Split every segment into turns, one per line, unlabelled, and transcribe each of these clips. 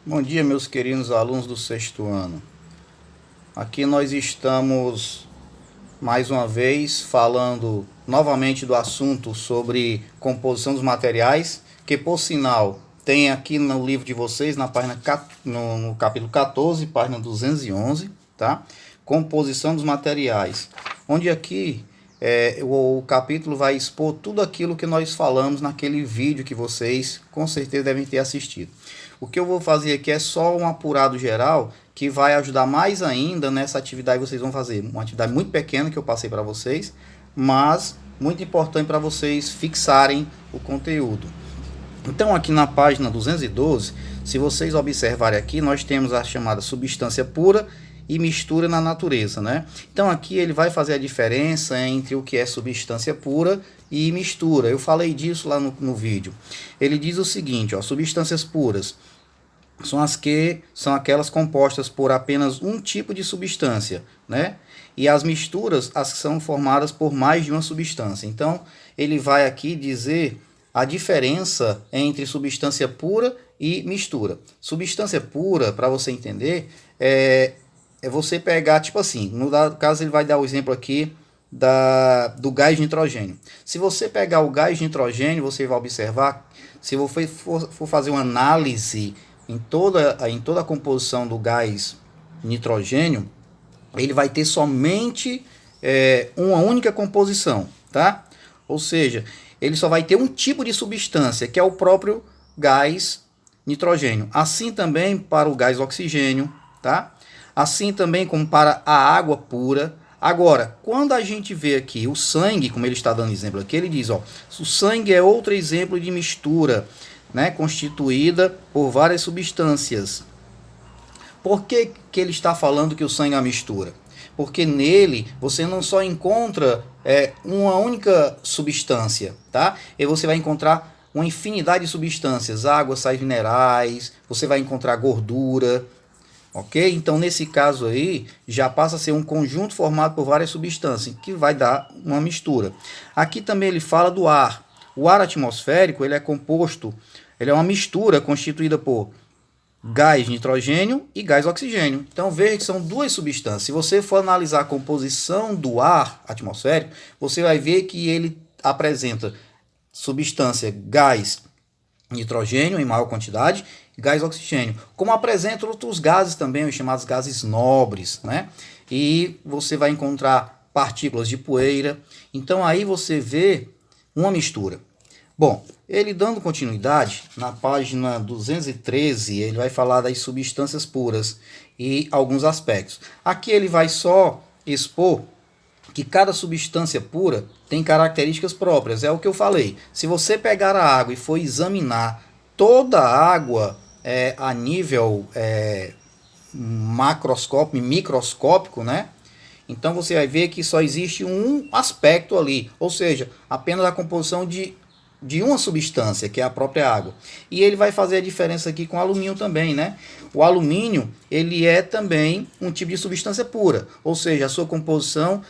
Bom dia, meus queridos alunos do sexto ano. Aqui nós estamos mais uma vez falando novamente do assunto sobre composição dos materiais, que por sinal tem aqui no livro de vocês, na página no capítulo 14, página 211, tá? Composição dos materiais, onde aqui o capítulo vai expor tudo aquilo que nós falamos naquele vídeo que vocês com certeza devem ter assistido. O que eu vou fazer aqui é só um apurado geral que vai ajudar mais ainda nessa atividade que vocês vão fazer. Uma atividade muito pequena que eu passei para vocês, mas muito importante para vocês fixarem o conteúdo. Então aqui na página 212, se vocês observarem aqui, nós temos a chamada substância pura e mistura na natureza, né? Então aqui ele vai fazer a diferença entre o que é substância pura e mistura. Eu falei disso lá no vídeo. Ele diz o seguinte, ó, substâncias puras são aquelas compostas por apenas um tipo de substância, né? E as misturas, as que são formadas por mais de uma substância. Então ele vai aqui dizer a diferença entre substância pura e mistura. Substância pura, para você entender, é você pegar, tipo assim, no caso ele vai dar o exemplo aqui do gás de nitrogênio. Se você pegar o gás de nitrogênio, você vai observar, se você for fazer uma análise em toda a composição do gás nitrogênio, ele vai ter somente uma única composição, tá? Ou seja, ele só vai ter um tipo de substância, que é o próprio gás nitrogênio. Assim também para o gás oxigênio, tá? Assim também como para a água pura. Agora, quando a gente vê aqui o sangue, como ele está dando exemplo aqui, ele diz, ó, o sangue é outro exemplo de mistura, né, constituída por várias substâncias. Por que ele está falando que o sangue é uma mistura? Porque nele você não só encontra uma única substância, tá? E você vai encontrar uma infinidade de substâncias, água, sais minerais, você vai encontrar gordura, ok? Então nesse caso aí já passa a ser um conjunto formado por várias substâncias, que vai dar uma mistura. Aqui também ele fala do ar. O ar atmosférico ele é uma mistura constituída por gás nitrogênio e gás oxigênio. Então veja que são duas substâncias. Se você for analisar a composição do ar atmosférico, você vai ver que ele apresenta substância gás nitrogênio em maior quantidade, gás oxigênio, como apresenta outros gases também, os chamados gases nobres, né? E você vai encontrar partículas de poeira. Então aí você vê uma mistura. Bom, ele dando continuidade, na página 213, ele vai falar das substâncias puras e alguns aspectos. Aqui ele vai só expor que cada substância pura tem características próprias, é o que eu falei. Se você pegar a água e for examinar toda a água a nível macroscópico, microscópico, né? Então você vai ver que só existe um aspecto ali, ou seja, apenas a composição de uma substância, que é a própria água. E ele vai fazer a diferença aqui com o alumínio também, né? O alumínio, ele é também um tipo de substância pura, ou seja, a sua composição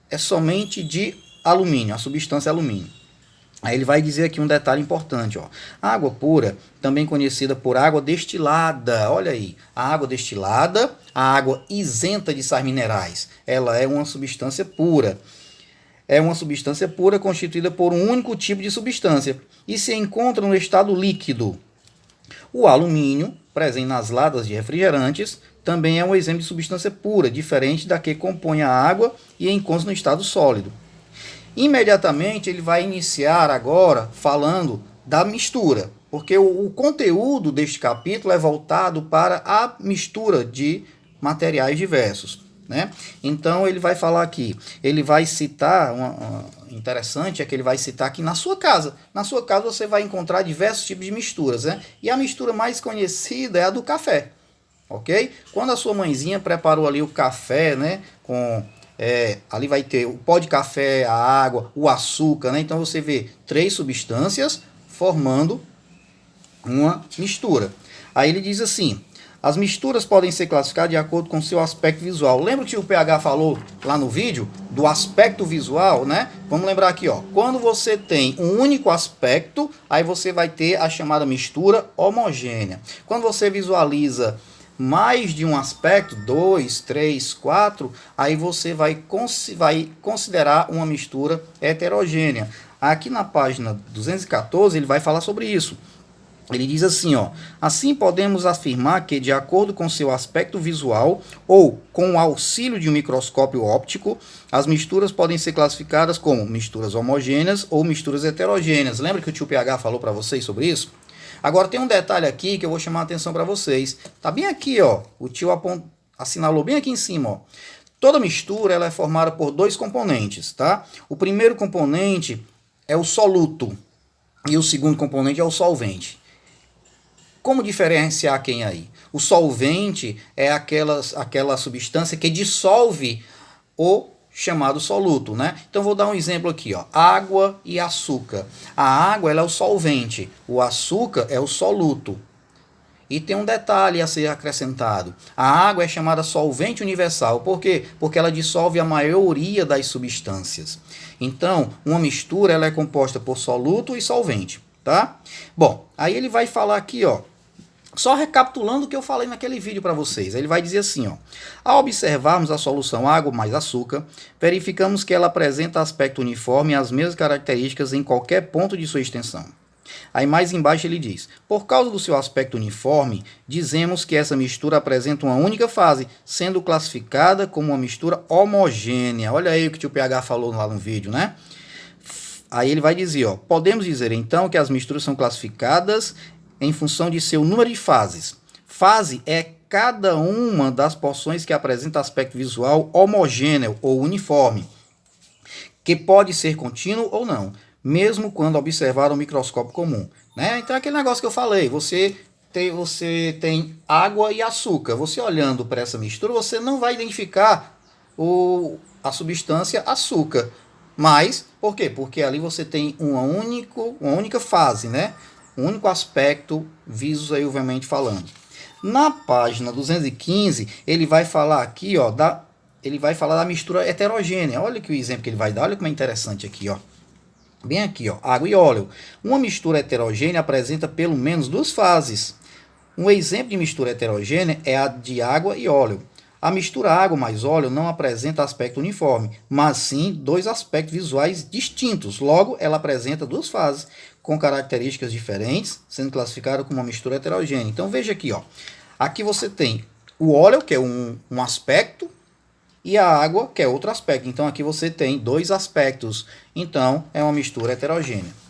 é somente de alumínio, a substância é alumínio. Aí ele vai dizer aqui um detalhe importante, ó. A água pura, também conhecida por água destilada, olha aí, a água destilada, a água isenta de sais minerais, ela é uma substância pura. É uma substância pura constituída por um único tipo de substância e se encontra no estado líquido. O alumínio, presente nas latas de refrigerantes, também é um exemplo de substância pura, diferente da que compõe a água e encontra no estado sólido. Imediatamente ele vai iniciar agora falando da mistura, porque o conteúdo deste capítulo é voltado para a mistura de materiais diversos, né? Então ele vai falar aqui, ele vai citar, interessante é que ele vai citar aqui na sua casa você vai encontrar diversos tipos de misturas, né? E a mistura mais conhecida é a do café, ok? Quando a sua mãezinha preparou ali o café, né, ali vai ter o pó de café, a água, o açúcar, né? Então você vê três substâncias formando uma mistura. Aí ele diz assim, As misturas podem ser classificadas de acordo com seu aspecto visual. Lembra que o PH falou lá no vídeo do aspecto visual, né? Vamos lembrar aqui, ó. Quando você tem um único aspecto, aí você vai ter a chamada mistura homogênea. Quando você visualiza mais de um aspecto, 2, 3, 4, aí você vai considerar uma mistura heterogênea. Aqui na página 214 ele vai falar sobre isso. Ele diz assim, ó: assim podemos afirmar que, de acordo com seu aspecto visual ou com o auxílio de um microscópio óptico, as misturas podem ser classificadas como misturas homogêneas ou misturas heterogêneas. Lembra que o tio PH falou para vocês sobre isso? Agora tem um detalhe aqui que eu vou chamar a atenção para vocês. Tá bem aqui, ó. O tio assinalou bem aqui em cima, ó. Toda mistura ela é formada por dois componentes, tá? O primeiro componente é o soluto e o segundo componente é o solvente. Como diferenciar quem aí? O solvente é aquela substância que dissolve o chamado soluto, né? Então vou dar um exemplo aqui, ó: água e açúcar. A água ela é o solvente, o açúcar é o soluto. E tem um detalhe a ser acrescentado: a água é chamada solvente universal. Por quê? Porque ela dissolve a maioria das substâncias. Então, uma mistura ela é composta por soluto e solvente, tá? Bom, aí ele vai falar aqui, ó, só recapitulando o que eu falei naquele vídeo para vocês. Ele vai dizer assim, ó: ao observarmos a solução água mais açúcar, verificamos que ela apresenta aspecto uniforme e as mesmas características em qualquer ponto de sua extensão. Aí mais embaixo ele diz: por causa do seu aspecto uniforme, dizemos que essa mistura apresenta uma única fase, sendo classificada como uma mistura homogênea. Olha aí o que o tio PH falou lá no vídeo, né? Aí ele vai dizer, ó: podemos dizer então que as misturas são classificadas em função de seu número de fases. Fase é cada uma das porções que apresenta aspecto visual homogêneo ou uniforme, que pode ser contínuo ou não, mesmo quando observar um microscópio comum, né? Então é aquele negócio que eu falei, você tem água e açúcar. Você olhando para essa mistura, você não vai identificar a substância açúcar. Mas, por quê? Porque ali você tem uma única fase, né? Um único aspecto visualmente falando. Na página 215, ele vai falar aqui, ó, ele vai falar da mistura heterogênea. Olha que o exemplo que ele vai dar, olha como é interessante aqui, ó. Bem aqui, ó, água e óleo. Uma mistura heterogênea apresenta pelo menos duas fases. Um exemplo de mistura heterogênea é a de água e óleo. A mistura água mais óleo não apresenta aspecto uniforme, mas sim dois aspectos visuais distintos. Logo, ela apresenta duas fases com características diferentes, sendo classificada como uma mistura heterogênea. Então veja aqui, ó. Aqui você tem o óleo, que é um aspecto, e a água, que é outro aspecto. Então aqui você tem dois aspectos. Então é uma mistura heterogênea.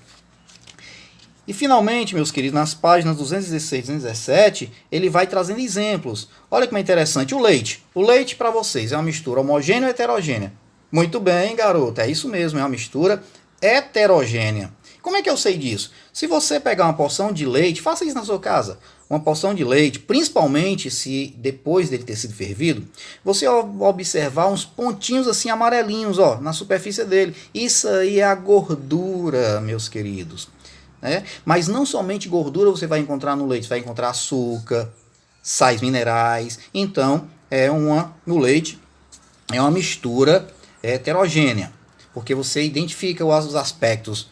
E finalmente, meus queridos, nas páginas 216 e 217, ele vai trazendo exemplos. Olha como é interessante. O leite. O leite para vocês é uma mistura homogênea ou heterogênea? Muito bem, garoto. É isso mesmo, é uma mistura heterogênea. Como é que eu sei disso? Se você pegar uma porção de leite, faça isso na sua casa. Uma porção de leite, principalmente se depois dele ter sido fervido, você observar uns pontinhos assim amarelinhos, ó, na superfície dele. Isso aí é a gordura, meus queridos. Mas não somente gordura você vai encontrar no leite, você vai encontrar açúcar, sais minerais. Então, no leite é uma mistura heterogênea, porque você identifica os aspectos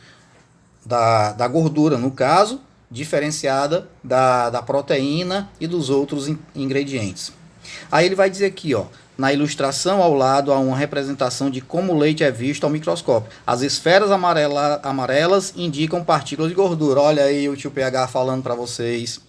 da gordura, no caso, diferenciada da proteína e dos outros ingredientes. Aí ele vai dizer aqui, ó: na ilustração ao lado há uma representação de como o leite é visto ao microscópio. As esferas amarelas indicam partículas de gordura. Olha aí o tio PH falando para vocês.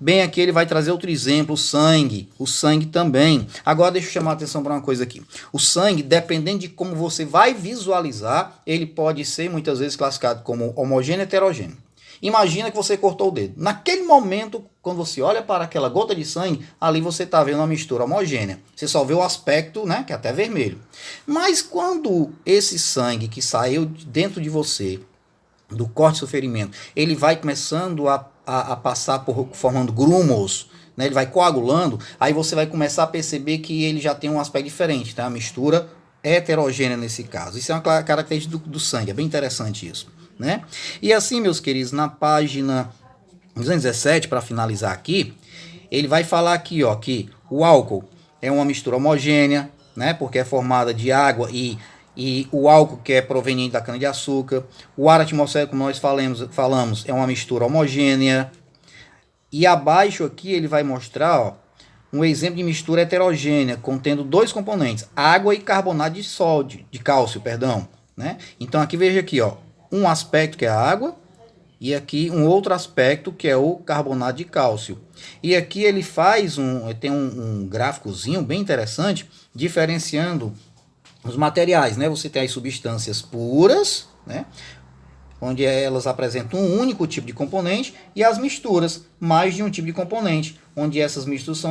Bem, aqui ele vai trazer outro exemplo, o sangue. O sangue também. Agora deixa eu chamar a atenção para uma coisa aqui. O sangue, dependendo de como você vai visualizar, ele pode ser muitas vezes classificado como homogêneo e heterogêneo. Imagina que você cortou o dedo. Naquele momento, quando você olha para aquela gota de sangue, ali você está vendo uma mistura homogênea. Você só vê o aspecto, né, que é até vermelho. Mas quando esse sangue que saiu dentro de você, do corte do seu ferimento, ele vai começando a passar formando grumos, né, ele vai coagulando, aí você vai começar a perceber que ele já tem um aspecto diferente, tá? A mistura heterogênea nesse caso. Isso é uma característica do sangue, é bem interessante isso, né? E assim, meus queridos, na página 217, para finalizar aqui, ele vai falar aqui, ó, que o álcool é uma mistura homogênea, né, porque é formada de água e o álcool que é proveniente da cana-de-açúcar. O ar atmosférico, como nós falamos, é uma mistura homogênea. E abaixo aqui ele vai mostrar, ó, um exemplo de mistura heterogênea, contendo dois componentes, água e carbonato de sódio, de cálcio, perdão, né? Então aqui veja aqui, ó, um aspecto que é a água e aqui um outro aspecto que é o carbonato de cálcio. E aqui ele tem um gráficozinho bem interessante, diferenciando os materiais, né? Você tem as substâncias puras, né, onde elas apresentam um único tipo de componente, e as misturas, mais de um tipo de componente, onde essas misturas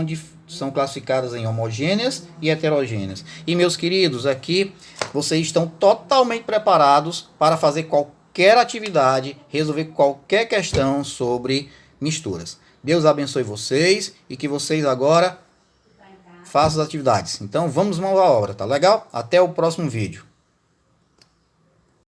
são classificadas em homogêneas e heterogêneas. E, meus queridos, aqui vocês estão totalmente preparados para fazer qualquer atividade, resolver qualquer questão sobre misturas. Deus abençoe vocês e que vocês agora façam as atividades. Então, vamos mão à obra, tá legal? Até o próximo vídeo.